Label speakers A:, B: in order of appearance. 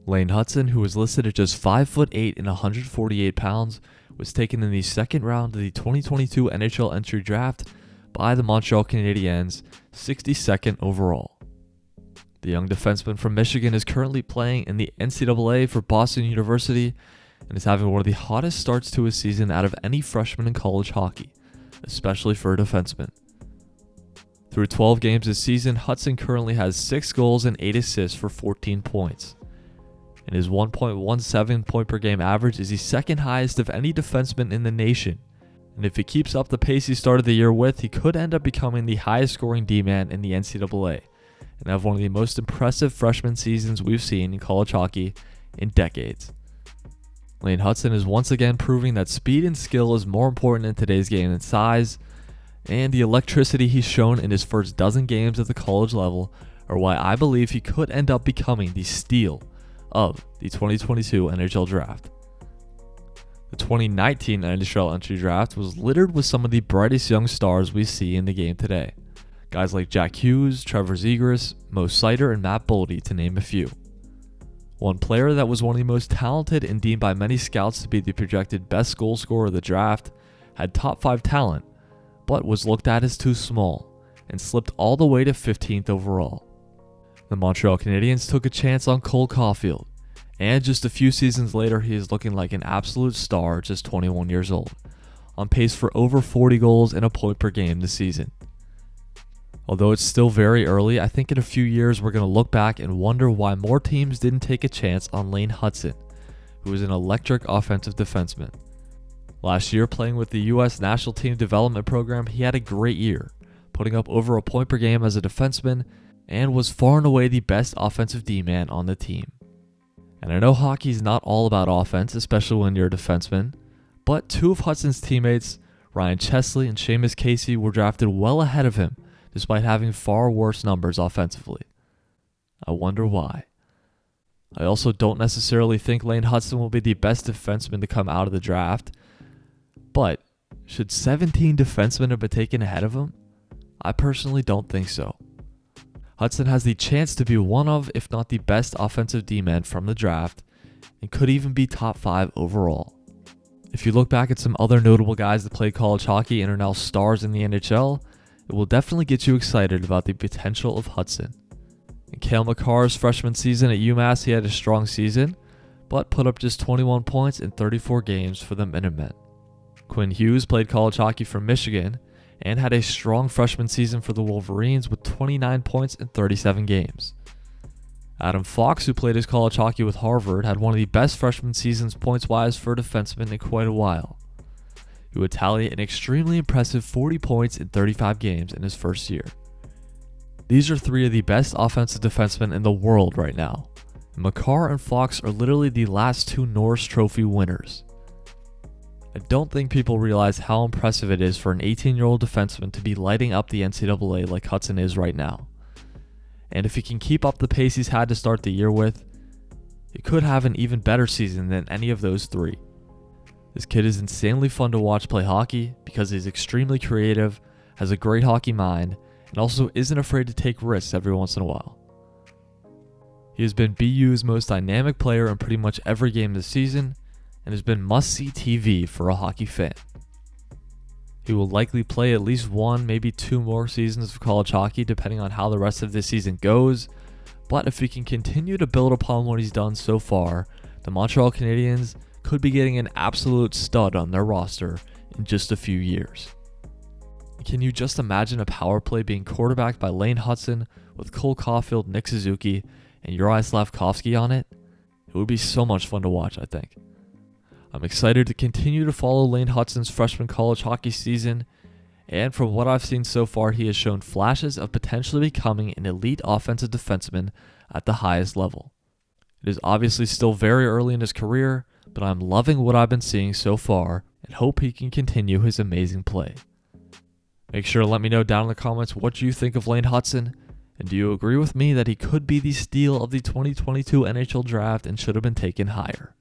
A: Lane Hutson, who was listed at just 5'8" and 148 pounds, was taken in the second round of the 2022 NHL Entry Draft by the Montreal Canadiens, 62nd overall. The young defenseman from Michigan is currently playing in the NCAA for Boston University and is having one of the hottest starts to his season out of any freshman in college hockey, especially for a defenseman. Through 12 games this season, Hutson currently has 6 goals and 8 assists for 14 points. And his 1.17 point per game average is the second highest of any defenseman in the nation. And if he keeps up the pace he started the year with, he could end up becoming the highest scoring D-man in the NCAA and have one of the most impressive freshman seasons we've seen in college hockey in decades. Lane Hutson is once again proving that speed and skill is more important in today's game than size, and the electricity he's shown in his first dozen games at the college level are why I believe he could end up becoming the steal of the 2022 NHL Draft. The 2019 NHL Entry Draft was littered with some of the brightest young stars we see in the game today. Guys like Jack Hughes, Trevor Zegras, Mo Seider, and Matt Boldy, to name a few. One player that was one of the most talented and deemed by many scouts to be the projected best goal scorer of the draft, had top 5 talent, but was looked at as too small, and slipped all the way to 15th overall. The Montreal Canadiens took a chance on Cole Caulfield, and just a few seasons later he is looking like an absolute star at just 21 years old, on pace for over 40 goals and a point per game this season. Although it's still very early, I think in a few years we're going to look back and wonder why more teams didn't take a chance on Lane Hutson, who is an electric offensive defenseman. Last year, playing with the U.S. National Team Development Program, he had a great year, putting up over a point per game as a defenseman, and was far and away the best offensive D-man on the team. And I know hockey's not all about offense, especially when you're a defenseman, but 2 of Hutson's teammates, Ryan Chesley and Seamus Casey, were drafted well ahead of him, despite having far worse numbers offensively. I wonder why. I also don't necessarily think Lane Hutson will be the best defenseman to come out of the draft, but should 17 defensemen have been taken ahead of him? I personally don't think so. Hutson has the chance to be one of, if not the best offensive D-man from the draft, and could even be top 5 overall. If you look back at some other notable guys that played college hockey and are now stars in the NHL, it will definitely get you excited about the potential of Hutson. In Cale Makar's freshman season at UMass, he had a strong season, but put up just 21 points in 34 games for the Minutemen. Quinn Hughes played college hockey for Michigan and had a strong freshman season for the Wolverines with 29 points in 37 games. Adam Fox, who played his college hockey with Harvard, had one of the best freshman seasons points-wise for a defenseman in quite a while. He would tally an extremely impressive 40 points in 35 games in his first year. These are 3 of the best offensive defensemen in the world right now, and Makar and Fox are literally the last 2 Norris Trophy winners. I don't think people realize how impressive it is for an 18-year-old defenseman to be lighting up the NCAA like Hutson is right now. And if he can keep up the pace he's had to start the year with, he could have an even better season than any of those 3. This kid is insanely fun to watch play hockey because he's extremely creative, has a great hockey mind, and also isn't afraid to take risks every once in a while. He has been BU's most dynamic player in pretty much every game this season, and has been must-see TV for a hockey fan. He will likely play at least 1, maybe 2 more seasons of college hockey depending on how the rest of this season goes, but if he can continue to build upon what he's done so far, the Montreal Canadiens could be getting an absolute stud on their roster in just a few years. Can you just imagine a power play being quarterbacked by Lane Hutson with Cole Caulfield, Nick Suzuki, and Juraj Slafkovsky on it? It would be so much fun to watch, I think. I'm excited to continue to follow Lane Hutson's freshman college hockey season, and from what I've seen so far, he has shown flashes of potentially becoming an elite offensive defenseman at the highest level. It is obviously still very early in his career, but I'm loving what I've been seeing so far and hope he can continue his amazing play. Make sure to let me know down in the comments what you think of Lane Hutson, and do you agree with me that he could be the steal of the 2022 NHL Draft and should have been taken higher?